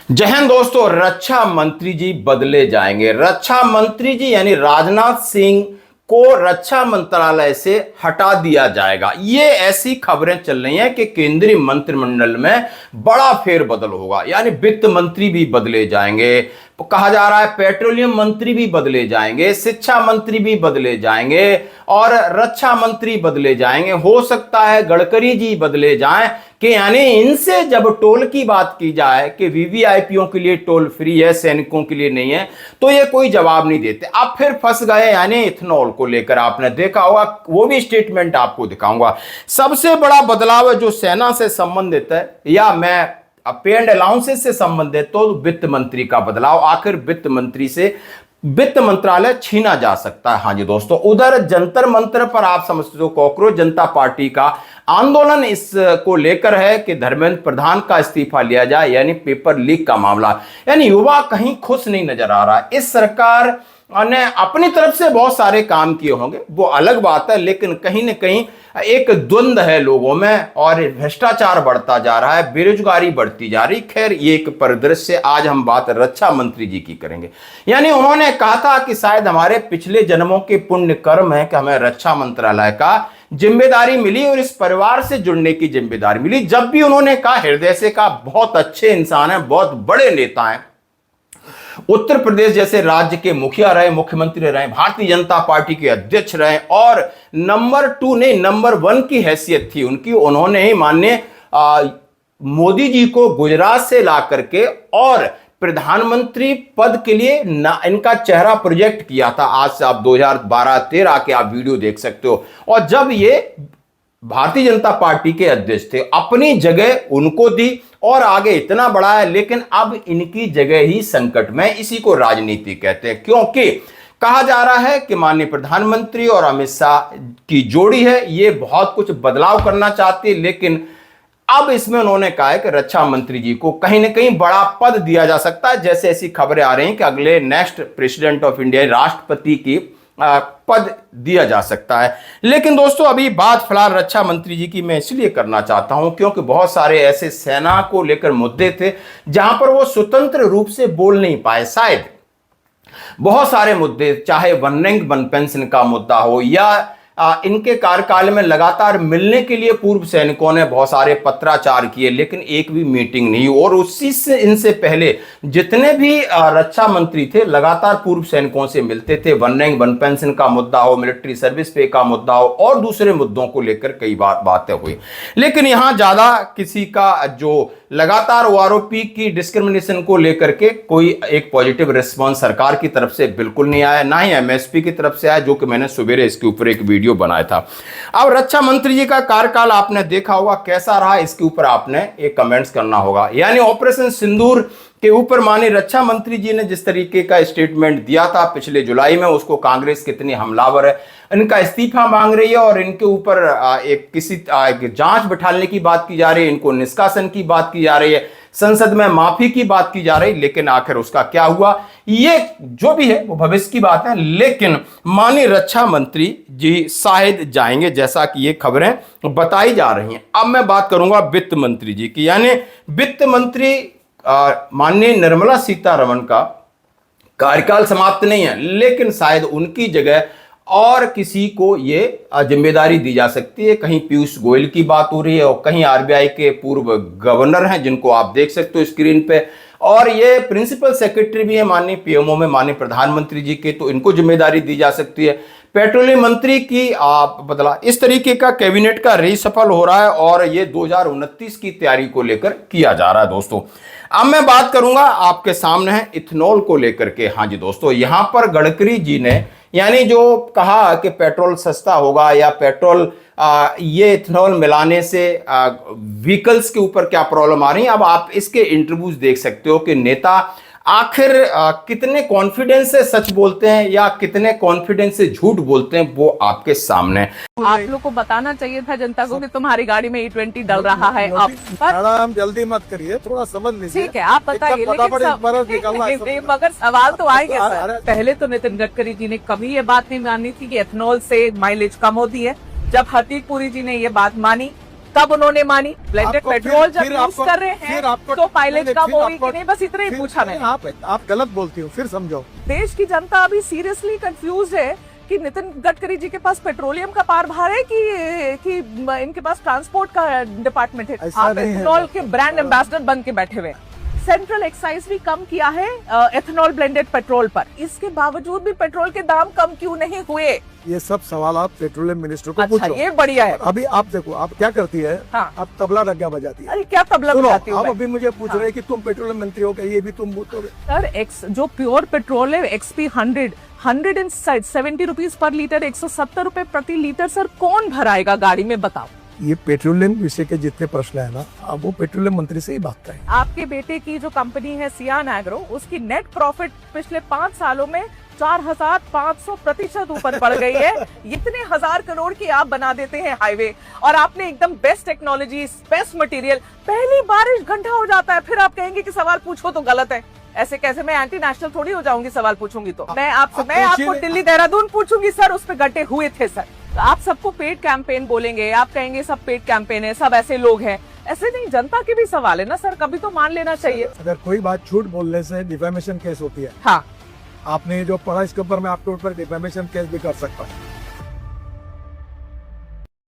जय हिंद दोस्तों। रक्षा मंत्री जी बदले जाएंगे। रक्षा मंत्री जी यानी राजनाथ सिंह को रक्षा मंत्रालय से हटा दिया जाएगा। ये ऐसी खबरें चल रही हैं कि केंद्रीय मंत्रिमंडल में बड़ा फेरबदल होगा, यानी वित्त मंत्री भी बदले जाएंगे। कहा जा रहा है पेट्रोलियम मंत्री भी बदले जाएंगे, शिक्षा मंत्री भी बदले जाएंगे और रक्षा मंत्री बदले जाएंगे। हो सकता है गडकरी जी बदले जाएं कि यानी इनसे जब टोल की बात की जाए कि वीवीआईपीओ के लिए टोल फ्री है, सैनिकों के लिए नहीं है, तो ये कोई जवाब नहीं देते। अब फिर फंस गए, यानी इथेनॉल को लेकर आपने देखा होगा, वो भी स्टेटमेंट आपको दिखाऊंगा। सबसे बड़ा बदलाव है जो सेना से संबंधित है या मैं पे एंड अलाउंसेस से संबंधित, तो वित्त मंत्री का बदलाव। आखिर वित्त मंत्री से वित्त मंत्रालय छीना जा सकता है। हाँ जी दोस्तों, उधर जंतर मंतर पर आप समझते हो कॉकरोच जनता पार्टी का आंदोलन इसको लेकर है कि धर्मेंद्र प्रधान का इस्तीफा लिया जाए, यानी पेपर लीक का मामला। यानी युवा कहीं खुश नहीं नजर आ रहा। इस सरकार ने अपनी तरफ से बहुत सारे काम किए होंगे, वो अलग बात है, लेकिन कहीं ना कहीं एक द्वंद्व है लोगों में और भ्रष्टाचार बढ़ता जा रहा है, बेरोजगारी बढ़ती जा रही। खैर, ये एक परिदृश्य। आज हम बात रक्षा मंत्री जी की करेंगे। यानी उन्होंने कहा था कि शायद हमारे पिछले जन्मों के पुण्य कर्म है कि हमें रक्षा मंत्रालय का जिम्मेदारी मिली और इस परिवार से जुड़ने की जिम्मेदारी मिली। जब भी उन्होंने कहा, हृदय से कहा, बहुत अच्छे इंसान हैं, बहुत बड़े नेता हैं, उत्तर प्रदेश जैसे राज्य के मुखिया रहे, मुख्यमंत्री रहे, भारतीय जनता पार्टी के अध्यक्ष रहे और नंबर 2 ने नंबर 1 की हैसियत थी उनकी। उन्होंने ही माननीय मोदी जी को गुजरात से ला करके और प्रधानमंत्री पद के लिए इनका चेहरा प्रोजेक्ट किया था। आज से आप 2012-13 के आप वीडियो देख सकते हो। और जब ये भारतीय जनता पार्टी के अध्यक्ष थे, अपनी जगह उनको दी और आगे इतना बड़ा है, लेकिन अब इनकी जगह ही संकट में। इसी को राजनीति कहते हैं, क्योंकि कहा जा रहा है कि माननीय प्रधानमंत्री और अमित शाह की जोड़ी है, ये बहुत कुछ बदलाव करना चाहती है, लेकिन अब इसमें उन्होंने कहा है कि रक्षा मंत्री जी को कहीं ना कहीं बड़ा पद दिया जा सकता है। जैसे ऐसी खबरें आ रही हैं कि अगले नेक्स्ट प्रेसिडेंट ऑफ इंडिया, राष्ट्रपति की पद दिया जा सकता है। लेकिन दोस्तों, अभी बात फिलहाल रक्षा मंत्री जी की मैं इसलिए करना चाहता हूं क्योंकि बहुत सारे ऐसे सेना को लेकर मुद्दे थे जहां पर वो स्वतंत्र रूप से बोल नहीं पाए। शायद बहुत सारे मुद्दे, चाहे वन रैंक वन पेंशन का मुद्दा हो या इनके कार्यकाल में लगातार मिलने के लिए पूर्व सैनिकों ने बहुत सारे पत्राचार किए, लेकिन एक भी मीटिंग नहीं। और उसी से इनसे पहले जितने भी रक्षा मंत्री थे लगातार पूर्व सैनिकों से मिलते थे। वन रैंक वन पेंशन का मुद्दा हो, मिलिट्री सर्विस पे का मुद्दा हो और दूसरे मुद्दों को लेकर कई बार बातें हुई, लेकिन यहां ज्यादा किसी का जो लगातार ओआरओपी की डिस्क्रिमिनेशन को लेकर के कोई एक पॉजिटिव रिस्पांस सरकार की तरफ से बिल्कुल नहीं आया, ना ही एमएसपी की तरफ से आया, जो कि मैंने सवेरे इसके ऊपर एक वीडियो बनाया था। अब रक्षा मंत्री जी का कार्यकाल आपने देखा होगा कैसा रहा, इसके ऊपर आपने एक कमेंट्स करना होगा। यानी ऑपरेशन सिंदूर के ऊपर माननीय रक्षा मंत्री जी ने जिस तरीके का स्टेटमेंट दिया था पिछले जुलाई में, उसको कांग्रेस कितनी हमलावर है, इनका इस्तीफा मांग रही है और इनके ऊपर एक किसी जांच बिठाने की बात की जा रही है, इनको निष्कासन की बात की जा रही है, संसद में माफी की बात की जा रही, लेकिन आखिर उसका क्या हुआ, ये जो भी है वो भविष्य की बात है। लेकिन माननीय रक्षा मंत्री जी शायद जाएंगे, जैसा कि ये खबरें बताई जा रही हैं। अब मैं बात करूंगा वित्त मंत्री जी की। यानी वित्त मंत्री माननीय निर्मला सीतारमण का कार्यकाल समाप्त नहीं है, लेकिन शायद उनकी जगह और किसी को ये जिम्मेदारी दी जा सकती है। कहीं पीयूष गोयल की बात हो रही है और कहीं आरबीआई के पूर्व गवर्नर हैं जिनको आप देख सकते हो स्क्रीन पे, और ये प्रिंसिपल सेक्रेटरी भी है माननीय पीएमओ में माननीय प्रधानमंत्री जी के, तो इनको जिम्मेदारी दी जा सकती है। पेट्रोलियम मंत्री की बदला, इस तरीके का कैबिनेट का रीसफल हो रहा है और ये 2029 की तैयारी को लेकर किया जा रहा है। दोस्तों, अब मैं बात करूंगा आपके सामने है इथेनॉल को लेकर के। हाँ जी दोस्तों, यहां पर गडकरी जी ने यानी जो कहा कि पेट्रोल सस्ता होगा या पेट्रोल ये इथेनॉल मिलाने से व्हीकल्स के ऊपर क्या प्रॉब्लम आ रही है, अब आप इसके इंटरव्यूज देख सकते हो कि नेता आखिर कितने कॉन्फिडेंस से सच बोलते हैं या कितने कॉन्फिडेंस से झूठ बोलते हैं, वो आपके सामने। आप लोग को बताना चाहिए था जनता को कि तुम्हारी गाड़ी में E20 डल रहा है। आप मैडम जल्दी मत करिए, थोड़ा समझ लीजिए। ठीक है, आप बताइए, मगर सवाल तो आएंगे सर। पहले तो नितिन गडकरी जी ने कभी ये बात नहीं मानी थी कि एथेनॉल से माइलेज कम होती है। जब हरदीप पुरी जी ने ये बात मानी कब उन्होंने मानी? ब्लेंडेड आपको पेट्रोल जब फिर यूज आपको- कर रहे फिर हैं आपको- तो पायलट नहीं, कब फिर होगी आपको- कि नहीं, बस इतना ही फिर- पूछा फिर मैंने। आप गलत बोलती हो, फिर समझो। देश की जनता अभी सीरियसली कंफ्यूज है कि नितिन गडकरी जी के पास पेट्रोलियम का पारभार है कि इनके पास ट्रांसपोर्ट का डिपार्टमेंट है। ऐसा आप नहीं है। एथेनॉल के ब्रांड एम्बेसडर बन के बैठे हुए हैं। सेंट्रल एक्साइज भी कम किया है एथेनॉल ब्लेंडेड पेट्रोल पर, इसके बावजूद भी पेट्रोल के दाम कम क्यों नहीं हुए? ये सब सवाल आप पेट्रोलियम मिनिस्टर को अच्छा, पूछो। ये बढ़िया है। अभी आप देखो, आप क्या करती है, हाँ। आप तबला डग्गा बजाती है। अरे क्या तबला सुनो, बजाती हूँ आप मैं? अभी मुझे पूछ रहे हैं कि तुम पेट्रोलियम मंत्री हो, क्या ये भी तुम बोलोगे? सर एक्स जो प्योर पेट्रोल है XP 170 रुपीज पर लीटर, 170 रुपए प्रति लीटर। सर कौन भराएगा गाड़ी में, बताओ? ये पेट्रोलियम विषय के जितने प्रश्न है ना, अब वो पेट्रोलियम मंत्री से ही बात करें। आपके बेटे की जो कंपनी है सियान एग्रो, उसकी नेट प्रॉफिट पिछले 5 सालों में 4500% ऊपर बढ़ गई है। इतने 1000 करोड़ की आप बना देते हैं हाईवे, और आपने एकदम बेस्ट टेक्नोलॉजी, बेस्ट मटेरियल, पहली बारिश घंटा हो जाता है, फिर आप कहेंगे कि सवाल पूछो तो गलत है। ऐसे कैसे? मैं एंटी नेशनल थोड़ी हो जाऊंगी सवाल पूछूंगी तो। मैं आपको दिल्ली देहरादून पूछूंगी सर, उस पे गड्ढे हुए थे सर। तो आप सबको पेड कैंपेन बोलेंगे, आप कहेंगे सब पेड कैंपेन है, सब ऐसे लोग हैं। ऐसे नहीं, जनता के भी सवाल है ना सर, कभी तो मान लेना चाहिए। अगर कोई बात झूठ बोलने से डिफेमेशन केस होती है, हाँ, आपने जो पढ़ा इसके ऊपर मैं आपके ऊपर डिफेमेशन केस भी कर सकता हूँ।